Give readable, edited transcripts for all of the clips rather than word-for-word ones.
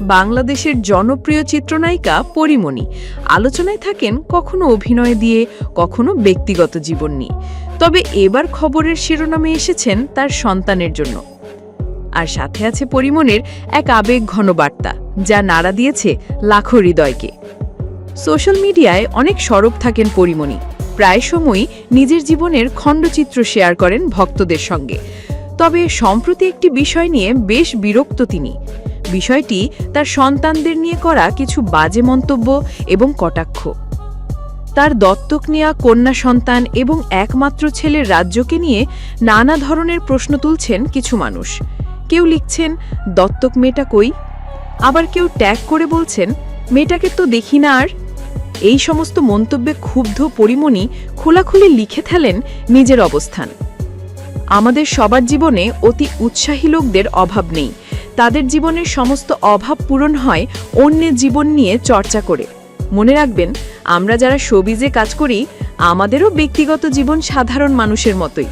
বাংলাদেশের জনপ্রিয় চিত্রনায়িকা পরীমণি আলোচনায় থাকেন কখনো অভিনয় দিয়ে, কখনো ব্যক্তিগত জীবন নিয়ে। তবে এবার খবরের শিরোনামে এসেছেন তার সন্তানের জন্য। আর সাথে আছে পরীমণির এক আবেগঘন বার্তা, যা নাড়া দিয়েছে লাখো হৃদয়কে। সোশ্যাল মিডিয়ায় অনেক সরব থাকেন পরীমণি, প্রায় সময়ই নিজের জীবনের খণ্ডচিত্র শেয়ার করেন ভক্তদের সঙ্গে। তবে সম্প্রতি একটি বিষয় নিয়ে বেশ বিরক্ত তিনি। বিষয়টি তার সন্তানদের নিয়ে করা কিছু বাজে মন্তব্য এবং কটাক্ষ। তার দত্তক নেওয়া কন্যা সন্তান এবং একমাত্র ছেলের রাজ্যকে নিয়ে নানা ধরনের প্রশ্ন তুলছেন কিছু মানুষ। কেউ লিখছেন, দত্তক মেয়েটা কই? আবার কেউ ট্যাগ করে বলছেন, মেয়েটাকে তো দেখি না আর। এই সমস্ত মন্তব্যে ক্ষুব্ধ পরীমণি খোলাখুলি লিখে ফেলেন নিজের অবস্থান। আমাদের সবার জীবনে অতি উৎসাহী লোকদের অভাব নেই। তাদের জীবনের সমস্ত অভাব পূরণ হয় অন্যের জীবন নিয়ে চর্চা করে। মনে রাখবেন, আমরা যারা শোবিজে কাজ করি, আমাদেরও ব্যক্তিগত জীবন সাধারণ মানুষের মতোই।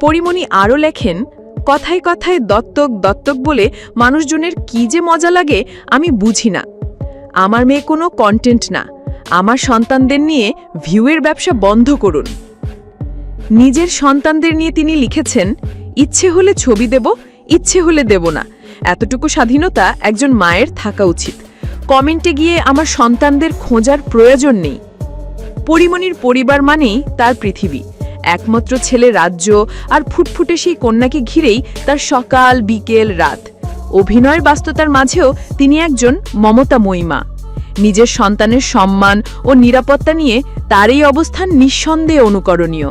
পরীমণি আরও লেখেন, কথায় কথায় দত্তক দত্তক বলে মানুষজনের কি যে মজা লাগে আমি বুঝি না। আমার মেয়ে কোনো কন্টেন্ট না। আমার সন্তানদের নিয়ে ভিউয়ের ব্যবসা বন্ধ করুন। নিজের সন্তানদের নিয়ে তিনি লিখেছেন, ইচ্ছে হলে ছবি দেব, ইচ্ছে হলে দেব না। এতটুকু স্বাধীনতা একজন মায়ের থাকা উচিত। কমেন্টে গিয়ে আমার সন্তানদের খোঁজার প্রয়োজন নেই। পরীমণির পরিবার মানেই তার পৃথিবী। একমাত্র ছেলে রাজ্য আর ফুটফুটে সেই কন্যাকে ঘিরেই তার সকাল বিকেল রাত। অভিনয়ের ব্যস্ততার মাঝেও তিনি একজন মমতাময়ী মা। নিজের সন্তানের সম্মান ও নিরাপত্তা নিয়ে তার এই অবস্থান নিঃসন্দেহে অনুকরণীয়।